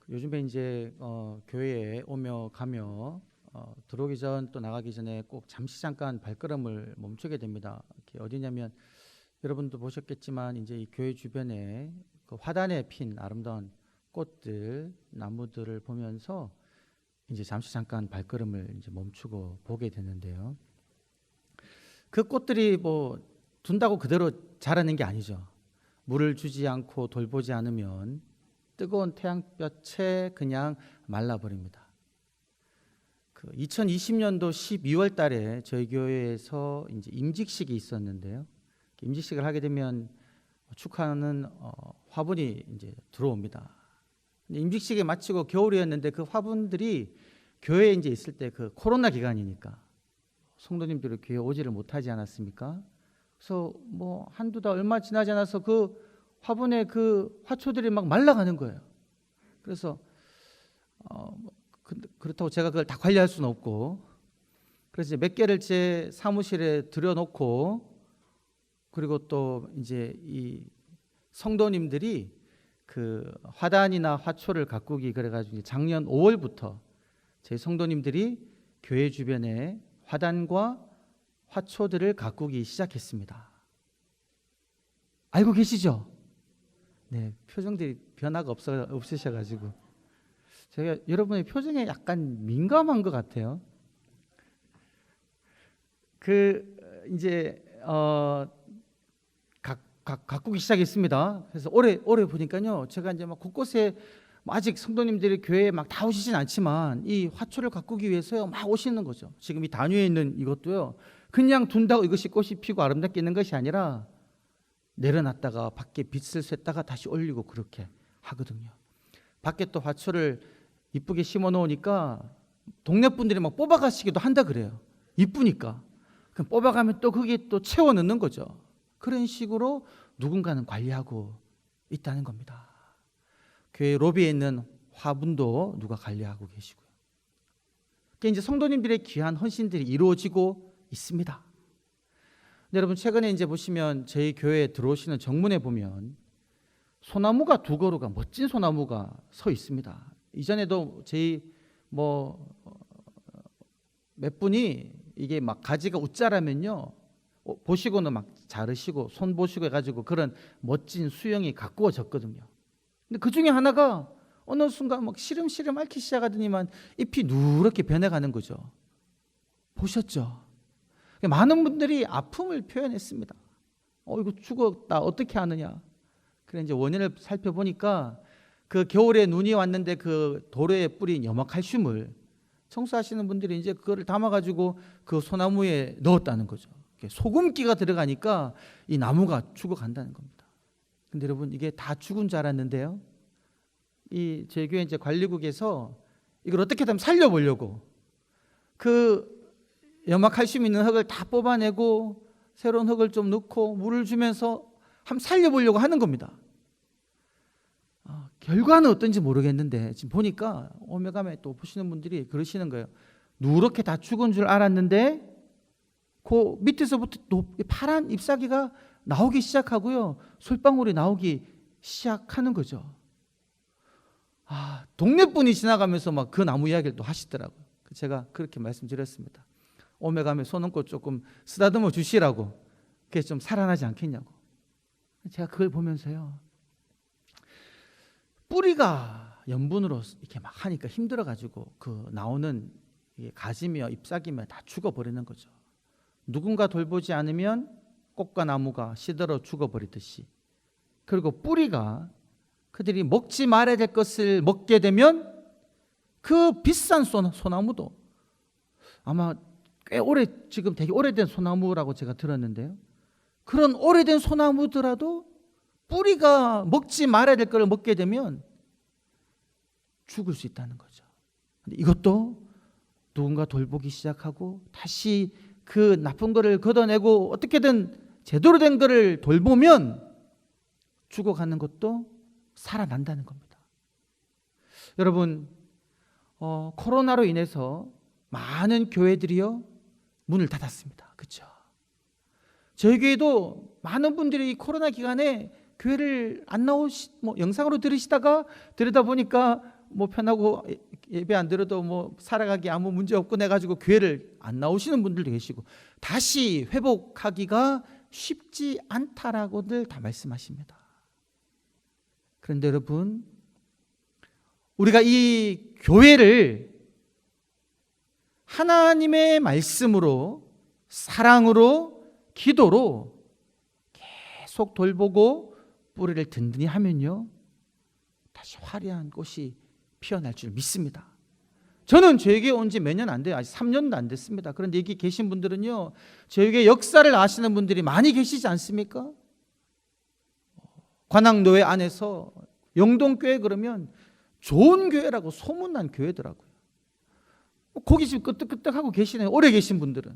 요즘에 이제 교회에 오며 가며 들어오기 전 또 나가기 전에 꼭 잠시 잠깐 발걸음을 멈추게 됩니다. 이게 어디냐면 여러분도 보셨겠지만 이제 이 교회 주변에 그 화단에 핀 아름다운 꽃들, 나무들을 보면서 이제 잠시 잠깐 발걸음을 이제 멈추고 보게 되는데요. 그 꽃들이 뭐 둔다고 그대로 자라는 게 아니죠. 물을 주지 않고 돌보지 않으면 뜨거운 태양볕에 그냥 말라버립니다. 그 2020년도 12월 달에 저희 교회에서 이제 임직식이 있었는데요. 임직식을 하게 되면 축하하는 화분이 이제 들어옵니다. 임직식이 마치고 겨울이었는데 그 화분들이 교회에 이제 있을 때 그 코로나 기간이니까 성도님들이 교회에 오지를 못하지 않았습니까? 그래서 뭐 한두 달 얼마 지나지 않아서 그 화분에 그 화초들이 막 말라가는 거예요. 그래서 그렇다고 제가 그걸 다 관리할 수는 없고, 그래서 이제 몇 개를 제 사무실에 들여놓고, 그리고 또 이제 이 성도님들이 그 화단이나 화초를 가꾸기 그래가지고 작년 5월부터 저희 성도님들이 교회 주변에 화단과 화초들을 가꾸기 시작했습니다. 알고 계시죠? 네, 표정들이 변화가 없으셔가지고 제가 여러분의 표정에 약간 민감한 것 같아요. 그 이제 가꾸기 시작했습니다. 그래서 올해 보니까요, 제가 이제 막 곳곳에 아직 성도님들이 교회에 막 다 오시진 않지만 이 화초를 가꾸기 위해서 막 오시는 거죠. 지금 이 단위에 있는 이것도요, 그냥 둔다고 이것이 꽃이 피고 아름답게 있는 것이 아니라 내려놨다가 밖에 빛을 쐈다가 다시 올리고 그렇게 하거든요. 밖에 또 화초를 이쁘게 심어 놓으니까 동네 분들이 막 뽑아가시기도 한다 그래요. 이쁘니까. 그럼 뽑아가면 또 거기에 또 채워 넣는 거죠. 그런 식으로 누군가는 관리하고 있다는 겁니다. 교회 로비에 있는 화분도 누가 관리하고 계시고요. 그러니까 이제 성도님들의 귀한 헌신들이 이루어지고 있습니다. 여러분, 최근에 이제 보시면 저희 교회에 들어오시는 정문에 보면 소나무가 두 그루가, 멋진 소나무가 서 있습니다. 이전에도 저희 몇 분이 이게 막 가지가 웃자라면요, 보시고는 막 자르시고 손 보시고 해가지고 그런 멋진 수영이 가꾸어졌거든요. 근데 그 중에 하나가 어느 순간 막 시름시름 앓기 시작하더니만 잎이 누렇게 변해가는 거죠. 보셨죠? 많은 분들이 아픔을 표현했습니다. 이거 죽었다, 어떻게 하느냐. 그래 이제 원인을 살펴보니까 그 겨울에 눈이 왔는데 그 도로에 뿌린 염화칼슘을 청소하시는 분들이 이제 그거를 담아가지고 그 소나무에 넣었다는 거죠. 소금기가 들어가니까 이 나무가 죽어간다는 겁니다. 근데 여러분, 이게 다 죽은 줄 알았는데요, 이 저희 교회 이제 관리국에서 이걸 어떻게든 살려보려고 그 염화칼슘 있는 흙을 다 뽑아내고 새로운 흙을 좀 넣고 물을 주면서 한번 살려보려고 하는 겁니다. 결과는 어떤지 모르겠는데 지금 보니까 오메가메 또 보시는 분들이 그러시는 거예요. 누렇게 다 죽은 줄 알았는데 그 밑에서부터 또 파란 잎사귀가 나오기 시작하고요, 솔방울이 나오기 시작하는 거죠. 동네 분이 지나가면서 막 그 나무 이야기를 또 하시더라고요. 제가 그렇게 말씀드렸습니다. 오메가메 소논꽃 조금 쓰다듬어 주시라고, 그게 좀 살아나지 않겠냐고. 제가 그걸 보면서요, 뿌리가 염분으로 이렇게 막 하니까 힘들어가지고 그 나오는 가지며 잎사귀며 다 죽어버리는 거죠. 누군가 돌보지 않으면 꽃과 나무가 시들어 죽어버리듯이, 그리고 뿌리가 그들이 먹지 말아야 될 것을 먹게 되면 그 비싼 소나무도 아마 꽤 오래, 지금 되게 오래된 소나무라고 제가 들었는데요, 그런 오래된 소나무더라도 뿌리가 먹지 말아야 될 걸 먹게 되면 죽을 수 있다는 거죠. 근데 이것도 누군가 돌보기 시작하고 다시 그 나쁜 거를 걷어내고 어떻게든 제대로 된 거를 돌보면 죽어가는 것도 살아난다는 겁니다. 여러분, 코로나로 인해서 많은 교회들이요 문을 닫았습니다. 그렇죠? 저희 교회도 많은 분들이 코로나 기간에 교회를 안 영상으로 들으시다가 들여다 보니까 뭐 편하고 예배 안 드려도 뭐 살아가기 아무 문제 없고 해가지고 교회를 안 나오시는 분들도 계시고 다시 회복하기가 쉽지 않다라고들 다 말씀하십니다. 그런데 여러분, 우리가 이 교회를 하나님의 말씀으로, 사랑으로, 기도로 계속 돌보고 뿌리를 든든히 하면요, 다시 화려한 꽃이 피어날 줄 믿습니다. 저는 저에게 온 지 몇 년 안 돼요. 아직 3년도 안 됐습니다. 그런데 여기 계신 분들은요, 저에게 역사를 아시는 분들이 많이 계시지 않습니까? 관악노회 안에서 영동교회 그러면 좋은 교회라고 소문난 교회더라고요. 거기 지금 끄떡끄떡하고 계시네요. 오래 계신 분들은.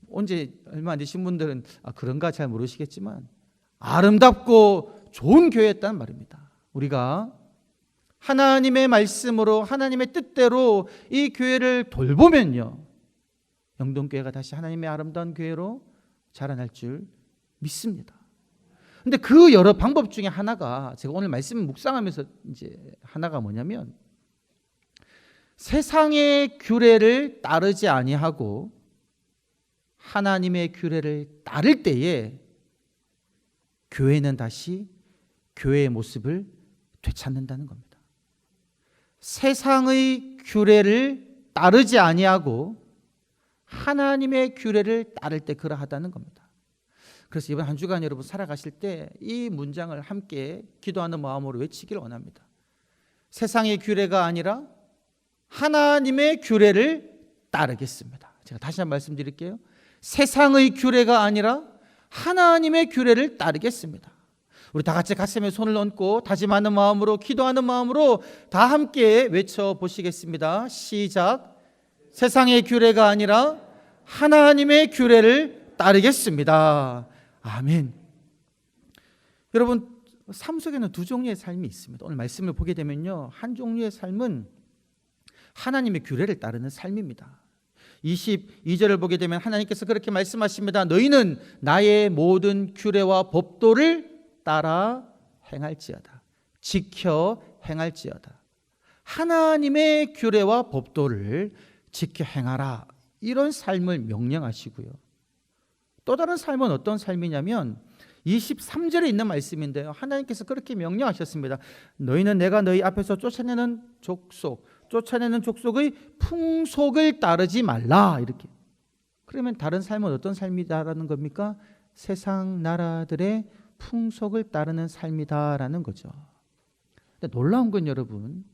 언제 얼마 안 되신 분들은 그런가 잘 모르시겠지만 아름답고 좋은 교회였단 말입니다. 우리가 하나님의 말씀으로 하나님의 뜻대로 이 교회를 돌보면요, 영동교회가 다시 하나님의 아름다운 교회로 자라날 줄 믿습니다. 근데 그 여러 방법 중에 하나가, 제가 오늘 말씀 묵상하면서 이제 하나가 뭐냐면, 세상의 규례를 따르지 아니하고 하나님의 규례를 따를 때에 교회는 다시 교회의 모습을 되찾는다는 겁니다. 세상의 규례를 따르지 아니하고 하나님의 규례를 따를 때 그러하다는 겁니다. 그래서 이번 한 주간 여러분 살아가실 때 이 문장을 함께 기도하는 마음으로 외치기를 원합니다. 세상의 규례가 아니라 하나님의 규례를 따르겠습니다. 제가 다시 한번 말씀드릴게요. 세상의 규례가 아니라 하나님의 규례를 따르겠습니다. 우리 다 같이 가슴에 손을 얹고 다짐하는 마음으로, 기도하는 마음으로 다 함께 외쳐보시겠습니다. 시작. 세상의 규례가 아니라 하나님의 규례를 따르겠습니다. 아멘. 여러분, 삶 속에는 두 종류의 삶이 있습니다. 오늘 말씀을 보게 되면요, 한 종류의 삶은 하나님의 규례를 따르는 삶입니다. 22절을 보게 되면 하나님께서 그렇게 말씀하십니다. 너희는 나의 모든 규례와 법도를 따라 행할지어다. 지켜 행할지어다. 하나님의 규례와 법도를 지켜 행하라. 이런 삶을 명령하시고요. 또 다른 삶은 어떤 삶이냐면 23절에 있는 말씀인데요, 하나님께서 그렇게 명령하셨습니다. 너희는 내가 너희 앞에서 쫓아내는 족속의 풍속을 따르지 말라. 이렇게. 그러면 다른 삶은 어떤 삶이다라는 겁니까? 세상 나라들의 풍속을 따르는 삶이다라는 거죠. 근데 놀라운 건 여러분,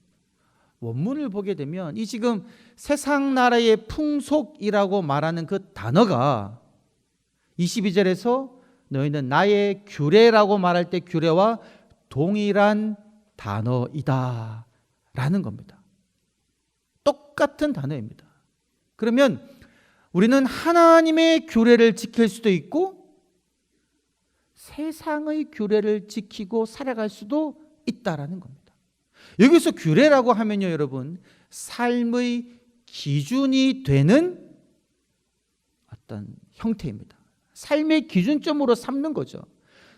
원문을 보게 되면 이 지금 세상 나라의 풍속이라고 말하는 그 단어가 22절에서 너희는 나의 규례라고 말할 때 규례와 동일한 단어이다 라는 겁니다. 똑같은 단어입니다. 그러면 우리는 하나님의 규례를 지킬 수도 있고 세상의 규례를 지키고 살아갈 수도 있다라는 겁니다. 여기서 규례라고 하면요, 여러분, 삶의 기준이 되는 어떤 형태입니다. 삶의 기준점으로 삼는 거죠.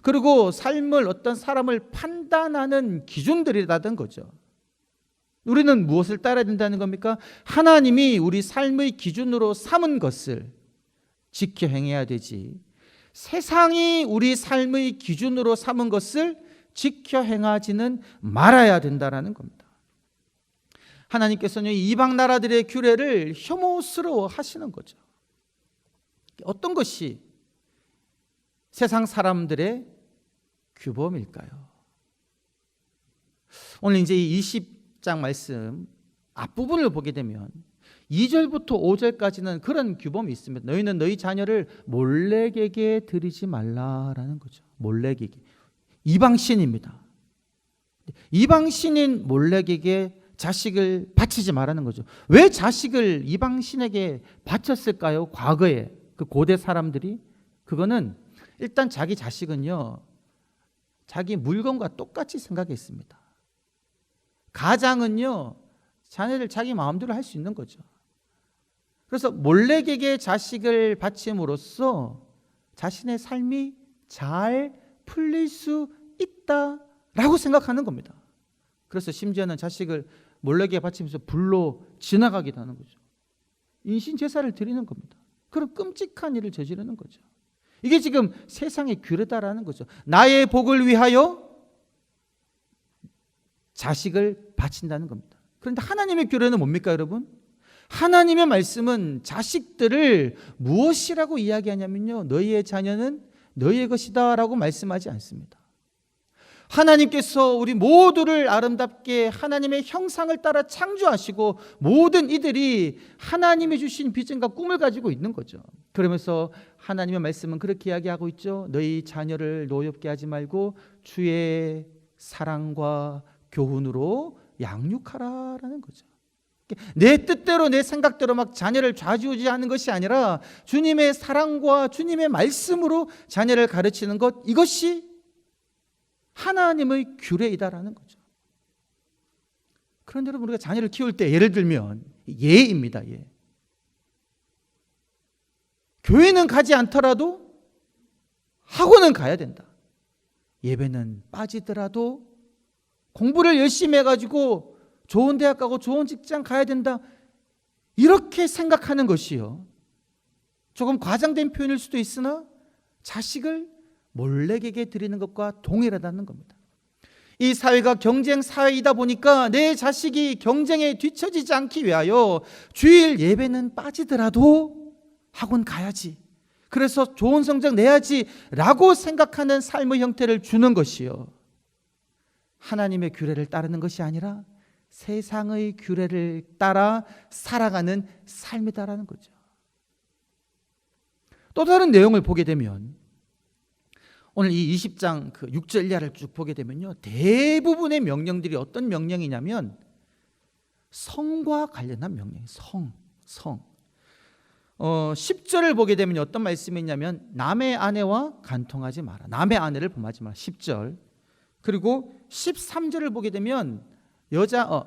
그리고 삶을, 어떤 사람을 판단하는 기준들이라는 거죠. 우리는 무엇을 따라야 된다는 겁니까? 하나님이 우리 삶의 기준으로 삼은 것을 지켜 행해야 되지, 세상이 우리 삶의 기준으로 삼은 것을 지켜 행하지는 말아야 된다는 겁니다. 하나님께서는 이방 나라들의 규례를 혐오스러워 하시는 거죠. 어떤 것이 세상 사람들의 규범일까요? 오늘 이제 이 20장 말씀 앞부분을 보게 되면 2절부터 5절까지는 그런 규범이 있습니다. 너희는 너희 자녀를 몰렉에게 드리지 말라라는 거죠. 몰렉에게. 이방신입니다. 이방신인 몰렉에게 자식을 바치지 말라는 거죠. 왜 자식을 이방신에게 바쳤을까요? 과거에 그 고대 사람들이. 그거는 일단 자기 자식은요, 자기 물건과 똑같이 생각했습니다. 가장은요, 자녀를 자기 마음대로 할 수 있는 거죠. 그래서 몰렉에게 자식을 바침으로써 자신의 삶이 잘 풀릴 수 있다라고 생각하는 겁니다. 그래서 심지어는 자식을 몰래게 바치면서 불로 지나가기도 하는 거죠. 인신 제사를 드리는 겁니다. 그런 끔찍한 일을 저지르는 거죠. 이게 지금 세상의 규례다라는 거죠. 나의 복을 위하여 자식을 바친다는 겁니다. 그런데 하나님의 규례는 뭡니까, 여러분? 하나님의 말씀은 자식들을 무엇이라고 이야기하냐면요, 너희의 자녀는 너희의 것이다 라고 말씀하지 않습니다. 하나님께서 우리 모두를 아름답게 하나님의 형상을 따라 창조하시고 모든 이들이 하나님이 주신 비전과 꿈을 가지고 있는 거죠. 그러면서 하나님의 말씀은 그렇게 이야기하고 있죠. 너희 자녀를 노엽게 하지 말고 주의 사랑과 교훈으로 양육하라라는 거죠. 내 뜻대로 내 생각대로 막 자녀를 좌지우지하는 것이 아니라 주님의 사랑과 주님의 말씀으로 자녀를 가르치는 것, 이것이 하나님의 규례이다라는 거죠. 그런데 여러분, 우리가 자녀를 키울 때 예를 들면 예입니다. 예. 교회는 가지 않더라도 학원은 가야 된다. 예배는 빠지더라도 공부를 열심히 해가지고 좋은 대학 가고 좋은 직장 가야 된다. 이렇게 생각하는 것이요, 조금 과장된 표현일 수도 있으나 자식을 몰래에게 드리는 것과 동일하다는 겁니다. 이 사회가 경쟁 사회이다 보니까 내 자식이 경쟁에 뒤처지지 않기 위하여 주일 예배는 빠지더라도 학원 가야지, 그래서 좋은 성적 내야지 라고 생각하는 삶의 형태를 주는 것이요, 하나님의 규례를 따르는 것이 아니라 세상의 규례를 따라 살아가는 삶이다라는 거죠. 또 다른 내용을 보게 되면 오늘 이 20장 그 6절 이하를 쭉 보게 되면요, 대부분의 명령들이 어떤 명령이냐면 성과 관련한 명령이에요. 성. 10절을 보게 되면 어떤 말씀이 있냐면 남의 아내와 간통하지 마라. 남의 아내를 범하지 마라. 10절. 그리고 13절을 보게 되면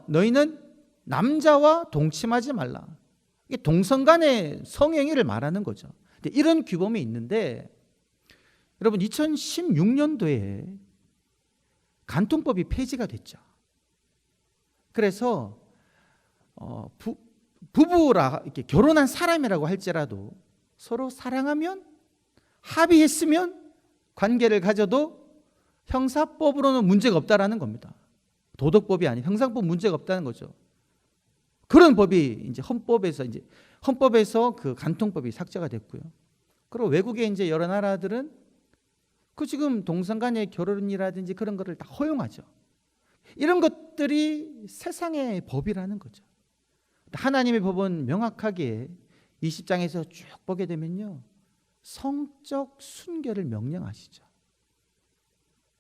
너희는 남자와 동침하지 말라. 이게 동성 간의 성행위를 말하는 거죠. 근데 이런 규범이 있는데 여러분, 2016년도에 간통법이 폐지가 됐죠. 그래서 부부라 이렇게 결혼한 사람이라고 할지라도 서로 사랑하면, 합의했으면 관계를 가져도 형사법으로는 문제가 없다라는 겁니다. 도덕법이 아닌 형사법 문제가 없다는 거죠. 그런 법이 이제 헌법에서 그 간통법이 삭제가 됐고요. 그리고 외국의 이제 여러 나라들은 그 지금 동성 간의 결혼이라든지 그런 것을 다 허용하죠. 이런 것들이 세상의 법이라는 거죠. 하나님의 법은 명확하게 20장에서 쭉 보게 되면요, 성적 순결을 명령하시죠.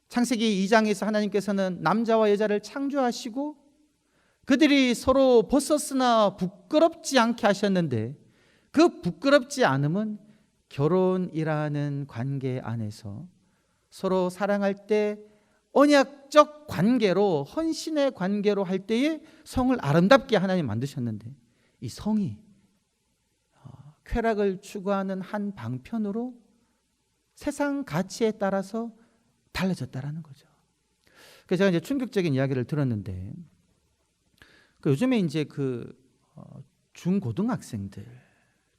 창세기 2장에서 하나님께서는 남자와 여자를 창조하시고 그들이 서로 벗었으나 부끄럽지 않게 하셨는데, 그 부끄럽지 않음은 결혼이라는 관계 안에서 서로 사랑할 때 언약적 관계로, 헌신의 관계로 할 때에 성을 아름답게 하나님 만드셨는데, 이 성이 쾌락을 추구하는 한 방편으로 세상 가치에 따라서 달라졌다라는 거죠. 그래서 제가 이제 충격적인 이야기를 들었는데, 요즘에 이제 중고등학생들,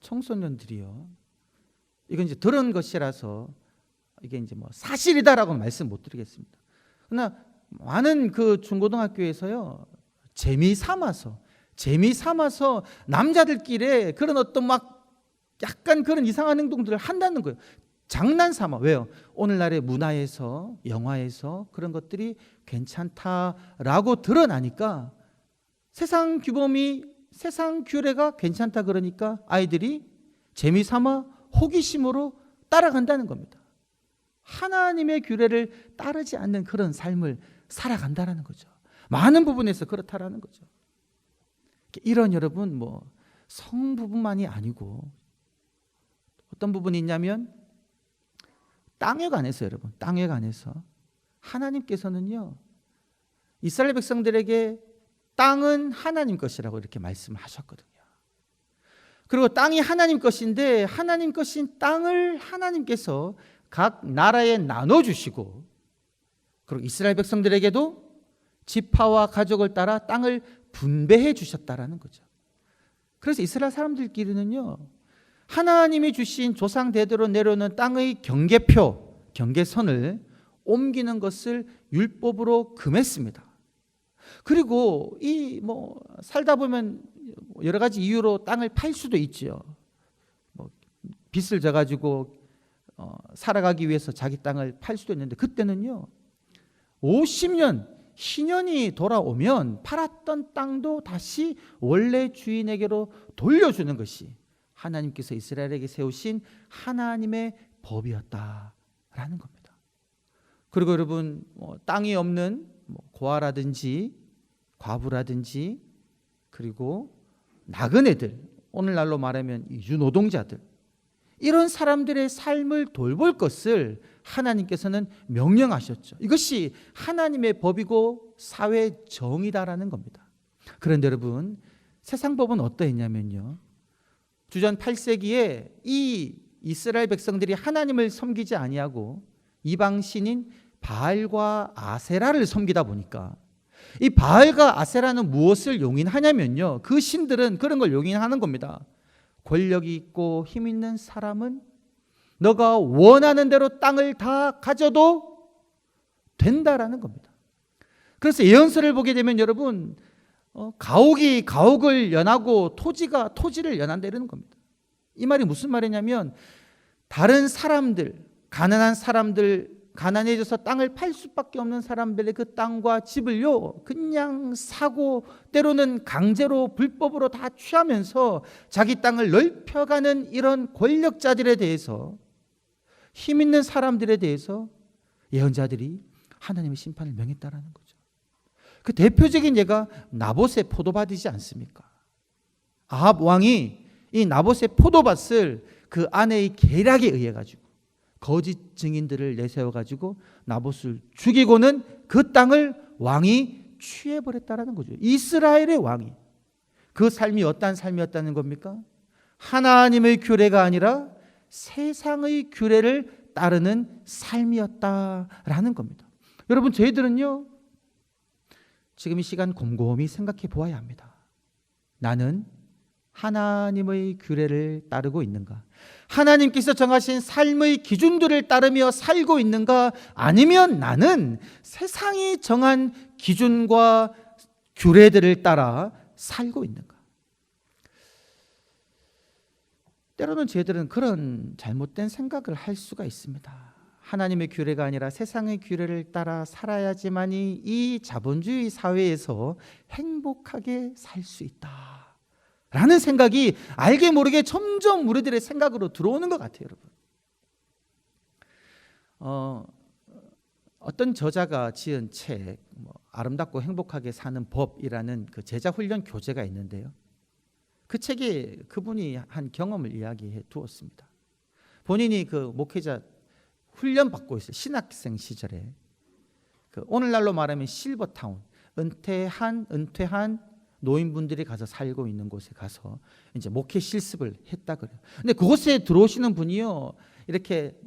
청소년들이요, 이건 이제 들은 것이라서 이게 이제 뭐 사실이다라고 말씀 못 드리겠습니다. 그러나 많은 그 중고등학교에서요, 재미삼아서 남자들끼리 그런 어떤 막 약간 그런 이상한 행동들을 한다는 거예요. 장난삼아. 왜요? 오늘날의 문화에서, 영화에서 그런 것들이 괜찮다라고 드러나니까 세상 규례가 괜찮다 그러니까 아이들이 재미삼아 호기심으로 따라간다는 겁니다. 하나님의 규례를 따르지 않는 그런 삶을 살아간다는 거죠. 많은 부분에서 그렇다라는 거죠. 이런 여러분, 성 부분만이 아니고 어떤 부분이 있냐면 땅에 관해서, 여러분, 땅에 관해서 하나님께서는요, 이스라엘 백성들에게 땅은 하나님 것이라고 이렇게 말씀을 하셨거든요. 그리고 땅이 하나님 것인데 하나님 것인 땅을 하나님께서 각 나라에 나눠주시고, 그리고 이스라엘 백성들에게도 지파와 가족을 따라 땅을 분배해 주셨다라는 거죠. 그래서 이스라엘 사람들끼리는요, 하나님이 주신 조상 대대로 내려오는 땅의 경계표, 경계선을 옮기는 것을 율법으로 금했습니다. 그리고 살다 보면 여러 가지 이유로 땅을 팔 수도 있죠. 빚을 져가지고 살아가기 위해서 자기 땅을 팔 수도 있는데, 그때는요 50년 희년이 돌아오면 팔았던 땅도 다시 원래 주인에게로 돌려주는 것이 하나님께서 이스라엘에게 세우신 하나님의 법이었다라는 겁니다. 그리고 여러분, 땅이 없는 고아라든지 과부라든지, 그리고 나그네들, 오늘날로 말하면 이주노동자들, 이런 사람들의 삶을 돌볼 것을 하나님께서는 명령하셨죠. 이것이 하나님의 법이고 사회 정의다라는 겁니다. 그런데 여러분, 세상 법은 어떠했냐면요, 주전 8세기에 이 이스라엘 백성들이 하나님을 섬기지 아니하고 이방 신인 바알과 아세라를 섬기다 보니까, 이 바알과 아세라는 무엇을 용인하냐면요, 그 신들은 그런 걸 용인하는 겁니다. 권력이 있고 힘 있는 사람은 너가 원하는 대로 땅을 다 가져도 된다라는 겁니다. 그래서 예언서를 보게 되면 여러분, 가옥이 가옥을 연하고 토지가 토지를 연한다 이러는 겁니다. 이 말이 무슨 말이냐면, 다른 사람들, 가난한 사람들, 가난해져서 땅을 팔 수밖에 없는 사람들의 그 땅과 집을요 그냥 사고, 때로는 강제로 불법으로 다 취하면서 자기 땅을 넓혀가는 이런 권력자들에 대해서, 힘 있는 사람들에 대해서 예언자들이 하나님의 심판을 명했다라는 거죠. 그 대표적인 예가 나봇의 포도밭이지 않습니까? 아합 왕이 이 나봇의 포도밭을 그 아내의 계략에 의해 가지고 거짓 증인들을 내세워 가지고 나봇을 죽이고는 그 땅을 왕이 취해버렸다라는 거죠. 이스라엘의 왕이. 그 삶이 어떤 삶이었다는 겁니까? 하나님의 규례가 아니라 세상의 규례를 따르는 삶이었다라는 겁니다. 여러분, 저희들은요 지금 이 시간 곰곰이 생각해 보아야 합니다. 나는 하나님의 규례를 따르고 있는가? 하나님께서 정하신 삶의 기준들을 따르며 살고 있는가? 아니면 나는 세상이 정한 기준과 규례들을 따라 살고 있는가? 때로는 저희들은 그런 잘못된 생각을 할 수가 있습니다. 하나님의 규례가 아니라 세상의 규례를 따라 살아야지만이 이 자본주의 사회에서 행복하게 살 수 있다 라는 생각이 알게 모르게 점점 우리들의 생각으로 들어오는 것 같아요, 여러분. 어떤 저자가 지은 책, 아름답고 행복하게 사는 법이라는 그 제자 훈련 교재가 있는데요. 그 책에 그분이 한 경험을 이야기해 두었습니다. 본인이 그 목회자 훈련 받고 있어요. 신학생 시절에. 그 오늘날로 말하면 실버타운, 은퇴한 노인분들이 가서 살고 있는 곳에 가서 이제 목회 실습을 했다 그래요. 근데 그곳에 들어오시는 분이요, 이렇게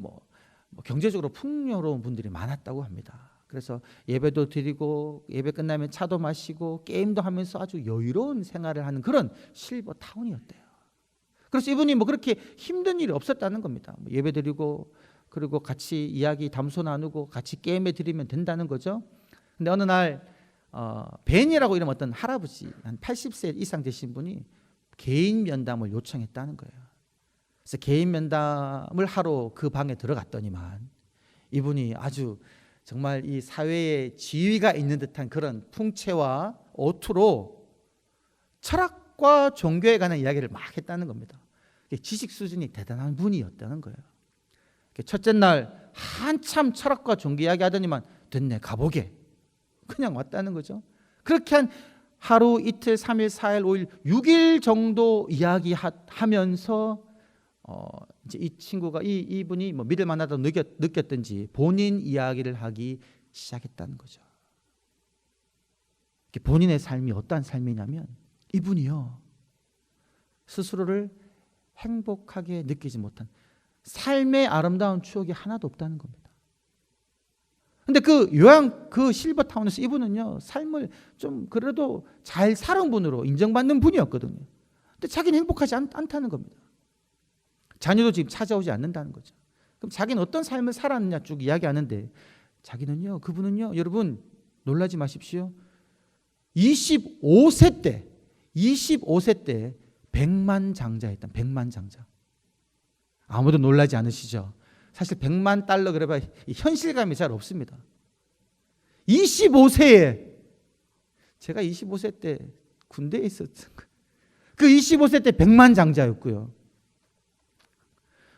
경제적으로 풍요로운 분들이 많았다고 합니다. 그래서 예배도 드리고 예배 끝나면 차도 마시고 게임도 하면서 아주 여유로운 생활을 하는 그런 실버타운이었대요. 그래서 이분이 그렇게 힘든 일이 없었다는 겁니다. 예배 드리고 그리고 같이 이야기 담소 나누고 같이 게임에 드리면 된다는 거죠. 근데 어느 날 벤이라고 이름 어떤 할아버지 한 80세 이상 되신 분이 개인 면담을 요청했다는 거예요. 그래서 개인 면담을 하러 그 방에 들어갔더니만 이분이 아주 정말 이 사회에 지위가 있는 듯한 그런 풍채와 어투로 철학과 종교에 관한 이야기를 막 했다는 겁니다. 지식 수준이 대단한 분이었다는 거예요. 첫째 날 한참 철학과 종교 이야기 하더니만 됐네, 가보게. 그냥 왔다는 거죠. 그렇게 한 하루, 이틀, 3일, 4일, 5일, 6일 정도 이야기하면서 이제 이 친구가 이분이 믿을 만하다고 느꼈든지 본인 이야기를 하기 시작했다는 거죠. 본인의 삶이 어떠한 삶이냐면 이분이요, 스스로를 행복하게 느끼지 못한 삶의 아름다운 추억이 하나도 없다는 겁니다. 근데 그 요양 그 실버타운에서 이분은요, 삶을 좀 그래도 잘 살은 분으로 인정받는 분이었거든요. 근데 자기는 행복하지 않다는 겁니다. 자녀도 지금 찾아오지 않는다는 거죠. 그럼 자기는 어떤 삶을 살았느냐 쭉 이야기하는데, 자기는요, 그분은요, 여러분 놀라지 마십시오. 25세 때 백만장자였다. 백만장자. 아무도 놀라지 않으시죠? 사실 100만 달러 그래봐 현실감이 잘 없습니다. 25세에, 제가 25세 때 군대에 있었던 그 25세 때 100만 장자였고요.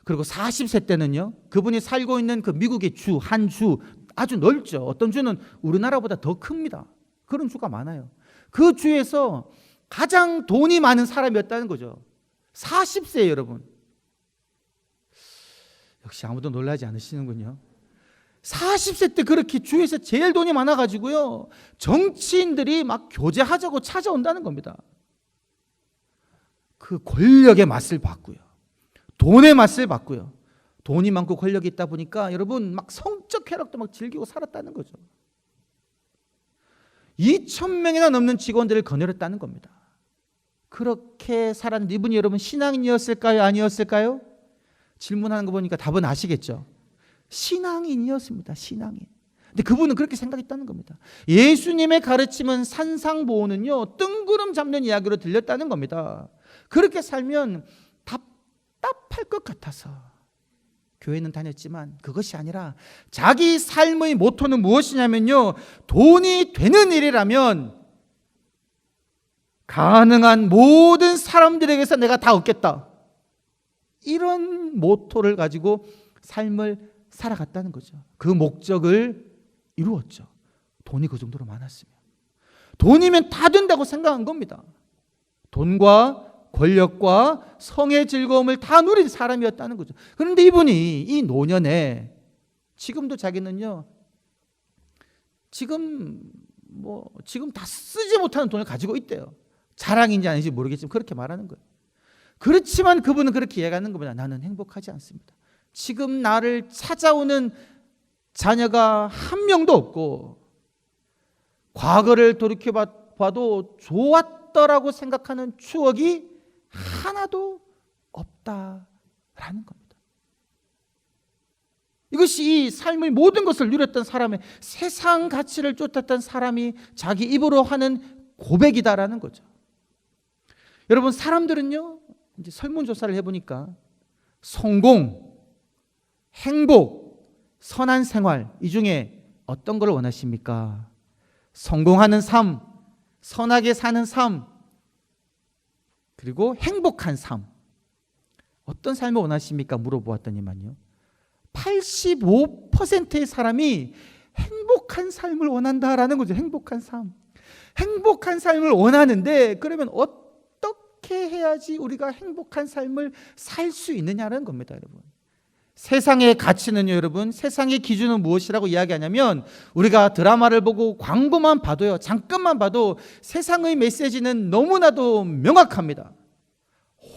그리고 40세 때는요, 그분이 살고 있는 그 미국의 주, 한 주 아주 넓죠. 어떤 주는 우리나라보다 더 큽니다. 그런 주가 많아요. 그 주에서 가장 돈이 많은 사람이었다는 거죠. 40세에 여러분. 역시 아무도 놀라지 않으시는군요. 40세 때 그렇게 주에서 제일 돈이 많아가지고요, 정치인들이 막 교제하자고 찾아온다는 겁니다. 그 권력의 맛을 봤고요, 돈의 맛을 봤고요. 돈이 많고 권력이 있다 보니까 여러분 막 성적 쾌락도 막 즐기고 살았다는 거죠. 2,000명이나 넘는 직원들을 거느렸다는 겁니다. 그렇게 살았는데 이분이 여러분 신앙인이었을까요? 아니었을까요? 질문하는 거 보니까 답은 아시겠죠? 신앙인이었습니다. 신앙인. 근데 그분은 그렇게 생각했다는 겁니다. 예수님의 가르침은 산상보호는요, 뜬구름 잡는 이야기로 들렸다는 겁니다. 그렇게 살면 답답할 것 같아서 교회는 다녔지만 그것이 아니라 자기 삶의 모토는 무엇이냐면요, 돈이 되는 일이라면 가능한 모든 사람들에게서 내가 다 얻겠다, 이런 모토를 가지고 삶을 살아갔다는 거죠. 그 목적을 이루었죠. 돈이 그 정도로 많았으면. 돈이면 다 된다고 생각한 겁니다. 돈과 권력과 성의 즐거움을 다 누린 사람이었다는 거죠. 그런데 이분이 이 노년에 지금도 자기는요, 지금 다 쓰지 못하는 돈을 가지고 있대요. 자랑인지 아닌지 모르겠지만 그렇게 말하는 거예요. 그렇지만 그분은 그렇게 이야기하는 겁니다. 나는 행복하지 않습니다. 지금 나를 찾아오는 자녀가 한 명도 없고, 과거를 돌이켜봐도 좋았더라고 생각하는 추억이 하나도 없다라는 겁니다. 이것이 이 삶의 모든 것을 누렸던 사람의, 세상 가치를 쫓았던 사람이 자기 입으로 하는 고백이다라는 거죠. 여러분, 사람들은요, 이제 설문조사를 해보니까 성공, 행복, 선한 생활, 이 중에 어떤 걸 원하십니까? 성공하는 삶, 선하게 사는 삶, 그리고 행복한 삶, 어떤 삶을 원하십니까? 물어보았더니만요, 85%의 사람이 행복한 삶을 원한다라는 거죠. 행복한 삶. 행복한 삶을 원하는데, 그러면 어떻게 해야지 우리가 행복한 삶을 살 수 있느냐는 겁니다, 여러분. 세상의 가치는요, 여러분, 세상의 기준은 무엇이라고 이야기하냐면, 우리가 드라마를 보고 광고만 봐도요, 잠깐만 봐도 세상의 메시지는 너무나도 명확합니다.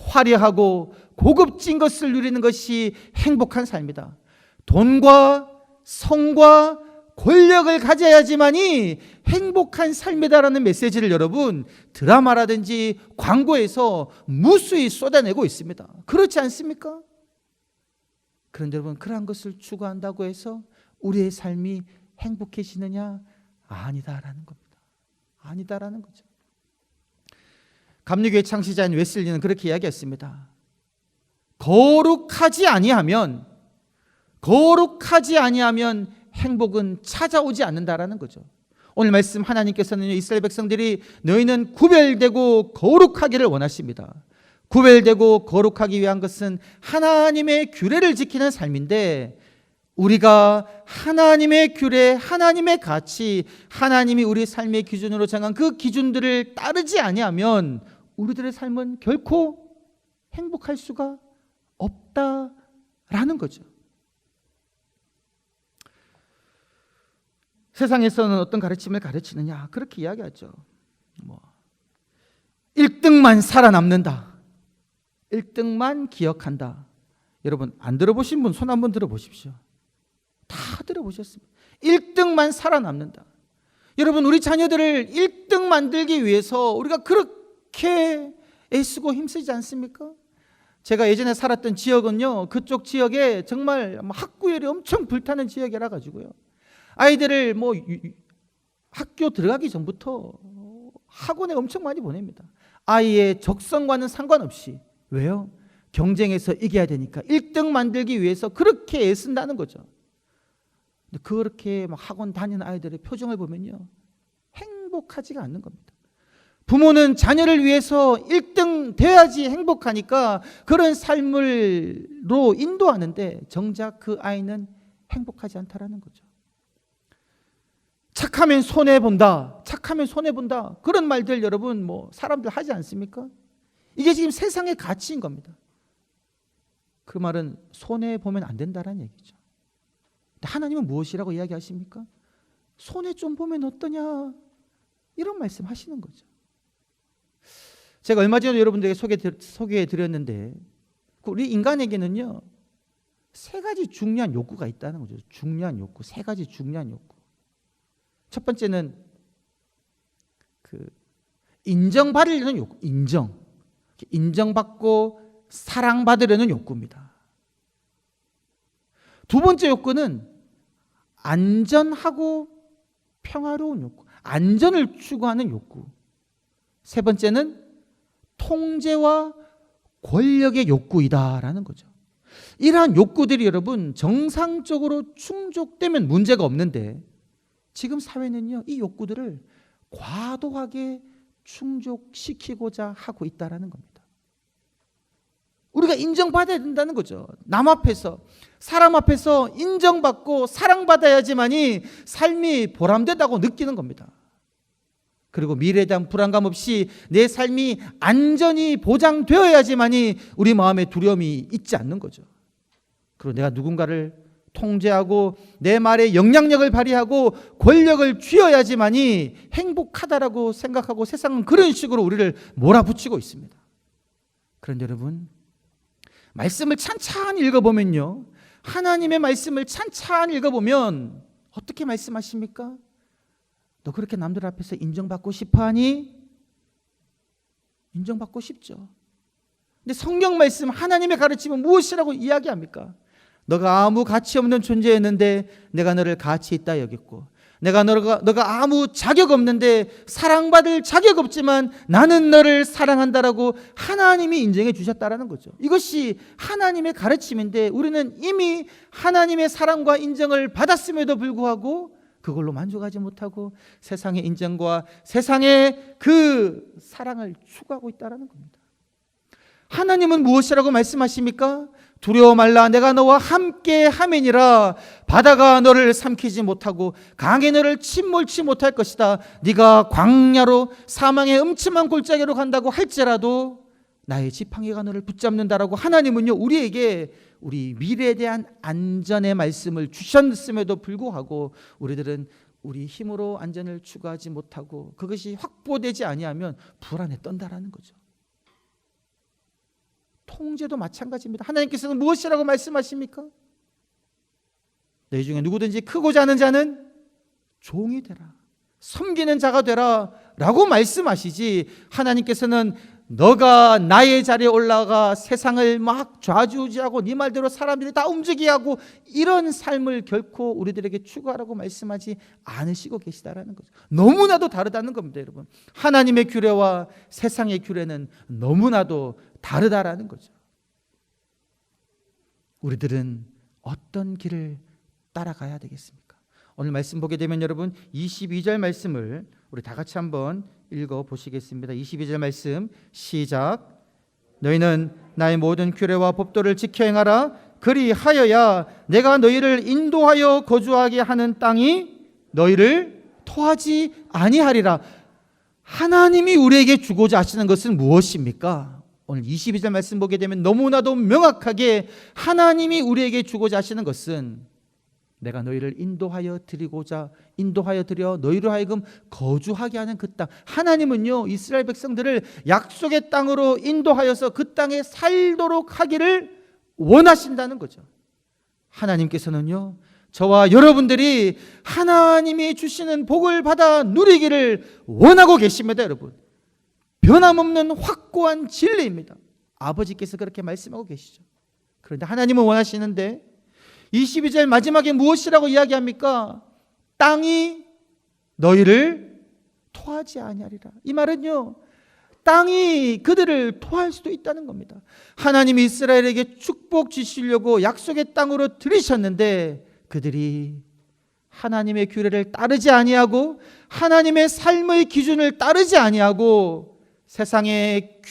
화려하고 고급진 것을 누리는 것이 행복한 삶이다. 돈과 성과 권력을 가져야지만이 행복한 삶이다라는 메시지를 여러분, 드라마라든지 광고에서 무수히 쏟아내고 있습니다. 그렇지 않습니까? 그런데 여러분, 그러한 것을 추구한다고 해서 우리의 삶이 행복해지느냐? 아니다라는 겁니다. 아니다라는 거죠. 감리교회 창시자인 웨슬리는 그렇게 이야기했습니다. 거룩하지 아니하면 행복은 찾아오지 않는다라는 거죠. 오늘 말씀 하나님께서는 이스라엘 백성들이 너희는 구별되고 거룩하기를 원하십니다. 구별되고 거룩하기 위한 것은 하나님의 규례를 지키는 삶인데, 우리가 하나님의 규례, 하나님의 가치, 하나님이 우리 삶의 기준으로 정한 그 기준들을 따르지 아니하면 우리들의 삶은 결코 행복할 수가 없다라는 거죠. 세상에서는 어떤 가르침을 가르치느냐? 그렇게 이야기하죠. 1등만 살아남는다. 1등만 기억한다. 여러분, 안 들어보신 분 손 한번 들어보십시오. 다 들어보셨습니다. 1등만 살아남는다. 여러분, 우리 자녀들을 1등 만들기 위해서 우리가 그렇게 애쓰고 힘쓰지 않습니까? 제가 예전에 살았던 지역은요, 그쪽 지역에 정말 학구열이 엄청 불타는 지역이라 가지고요, 아이들을 학교 들어가기 전부터 학원에 엄청 많이 보냅니다. 아이의 적성과는 상관없이. 왜요? 경쟁에서 이겨야 되니까 1등 만들기 위해서 그렇게 애쓴다는 거죠. 근데 그렇게 학원 다니는 아이들의 표정을 보면요, 행복하지가 않는 겁니다. 부모는 자녀를 위해서 1등 돼야지 행복하니까 그런 삶으로 인도하는데 정작 그 아이는 행복하지 않다라는 거죠. 착하면 손해본다, 착하면 손해본다, 그런 말들 여러분 사람들 하지 않습니까? 이게 지금 세상의 가치인 겁니다. 그 말은 손해보면 안 된다라는 얘기죠. 근데 하나님은 무엇이라고 이야기하십니까? 손해 좀 보면 어떠냐, 이런 말씀 하시는 거죠. 제가 얼마 전에 여러분들에게 소개해 드렸는데, 우리 인간에게는요, 세 가지 중요한 욕구가 있다는 거죠. 중요한 욕구, 세 가지 중요한 욕구. 첫 번째는 인정받으려는 욕구, 인정받고 사랑받으려는 욕구입니다. 두 번째 욕구는 안전하고 평화로운 욕구, 안전을 추구하는 욕구. 세 번째는 통제와 권력의 욕구이다라는 거죠. 이러한 욕구들이 여러분 정상적으로 충족되면 문제가 없는데, 지금 사회는요, 이 욕구들을 과도하게 충족시키고자 하고 있다라는 겁니다. 우리가 인정받아야 된다는 거죠. 남 앞에서, 사람 앞에서 인정받고 사랑받아야지만이 삶이 보람되다고 느끼는 겁니다. 그리고 미래에 대한 불안감 없이 내 삶이 안전이 보장되어야지만이 우리 마음에 두려움이 있지 않는 거죠. 그리고 내가 누군가를 통제하고 내 말에 영향력을 발휘하고 권력을 쥐어야지만이 행복하다라고 생각하고 세상은 그런 식으로 우리를 몰아붙이고 있습니다. 그런데 여러분, 말씀을 찬찬히 읽어보면요, 하나님의 말씀을 찬찬히 읽어보면 어떻게 말씀하십니까? 너 그렇게 남들 앞에서 인정받고 싶어하니? 인정받고 싶죠. 근데 성경 말씀, 하나님의 가르침은 무엇이라고 이야기합니까? 너가 아무 가치 없는 존재였는데 내가 너를 가치 있다 여겼고, 너가 아무 자격 없는데 사랑받을 자격 없지만 나는 너를 사랑한다라고 하나님이 인정해 주셨다라는 거죠. 이것이 하나님의 가르침인데 우리는 이미 하나님의 사랑과 인정을 받았음에도 불구하고 그걸로 만족하지 못하고 세상의 인정과 세상의 그 사랑을 추구하고 있다는 겁니다. 하나님은 무엇이라고 말씀하십니까? 두려워 말라, 내가 너와 함께 하매니라. 바다가 너를 삼키지 못하고 강이 너를 침몰치 못할 것이다. 네가 광야로 사망의 음침한 골짜기로 간다고 할지라도 나의 지팡이가 너를 붙잡는다라고 하나님은요, 우리에게 우리 미래에 대한 안전의 말씀을 주셨음에도 불구하고 우리들은 우리 힘으로 안전을 추구하지 못하고 그것이 확보되지 아니하면 불안에 떤다라는 거죠. 통제도 마찬가지입니다. 하나님께서는 무엇이라고 말씀하십니까? 너희 중에 누구든지 크고자 하는 자는 종이 되라, 섬기는 자가 되라 라고 말씀하시지, 하나님께서는 너가 나의 자리에 올라가 세상을 막 좌지우지하고 네 말대로 사람들이 다 움직이게 하고 이런 삶을 결코 우리들에게 추구하라고 말씀하지 않으시고 계시다라는 거죠. 너무나도 다르다는 겁니다, 여러분. 하나님의 규례와 세상의 규례는 너무나도 다르다라는 거죠. 우리들은 어떤 길을 따라가야 되겠습니까? 오늘 말씀 보게 되면 여러분 22절 말씀을 우리 다 같이 한번 읽어 보시겠습니다. 22절 말씀 시작. 너희는 나의 모든 규례와 법도를 지켜 행하라. 그리하여야 내가 너희를 인도하여 거주하게 하는 땅이 너희를 토하지 아니하리라. 하나님이 우리에게 주고자 하시는 것은 무엇입니까? 오늘 22절 말씀 보게 되면 너무나도 명확하게 하나님이 우리에게 주고자 하시는 것은 내가 너희를 인도하여 드려 너희로 하여금 거주하게 하는 그 땅. 하나님은요, 이스라엘 백성들을 약속의 땅으로 인도하여서 그 땅에 살도록 하기를 원하신다는 거죠. 하나님께서는요, 저와 여러분들이 하나님이 주시는 복을 받아 누리기를 원하고 계십니다. 여러분, 변함없는 확고한 진리입니다. 아버지께서 그렇게 말씀하고 계시죠. 그런데 하나님은 원하시는데 22절 마지막에 무엇이라고 이야기합니까? 땅이 너희를 토하지 아니하리라. 이 말은요, 땅이 그들을 토할 수도 있다는 겁니다. 하나님이 이스라엘에게 축복 주시려고 약속의 땅으로 들이셨는데 그들이 하나님의 규례를 따르지 아니하고 하나님의 삶의 기준을 따르지 아니하고 세상의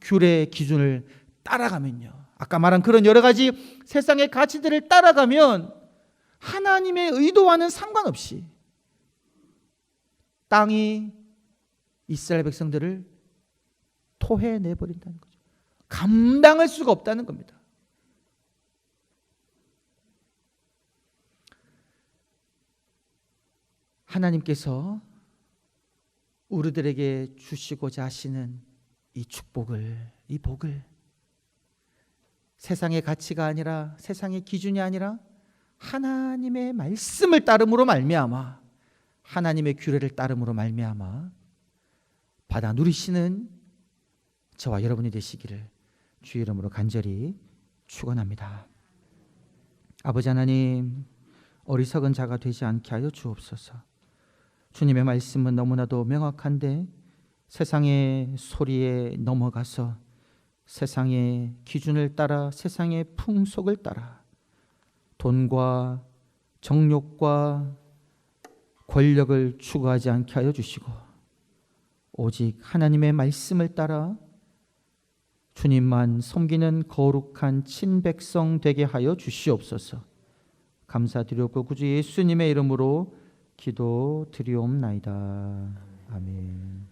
규례 기준을 따라가면요, 아까 말한 그런 여러 가지 세상의 가치들을 따라가면 하나님의 의도와는 상관없이 땅이 이스라엘 백성들을 토해내버린다는 거죠. 감당할 수가 없다는 겁니다. 하나님께서 우리들에게 주시고자 하시는 이 축복을, 이 복을 세상의 가치가 아니라 세상의 기준이 아니라 하나님의 말씀을 따름으로 말미암아, 하나님의 규례를 따름으로 말미암아 받아 누리시는 저와 여러분이 되시기를 주의 이름으로 간절히 축원합니다. 아버지 하나님, 어리석은 자가 되지 않게 하여 주옵소서. 주님의 말씀은 너무나도 명확한데 세상의 소리에 넘어가서 세상의 기준을 따라, 세상의 풍속을 따라 돈과 정욕과 권력을 추구하지 않게 하여 주시고 오직 하나님의 말씀을 따라 주님만 섬기는 거룩한 친백성 되게 하여 주시옵소서. 감사드리옵고 구주 예수님의 이름으로 기도드리옵나이다. 아멘.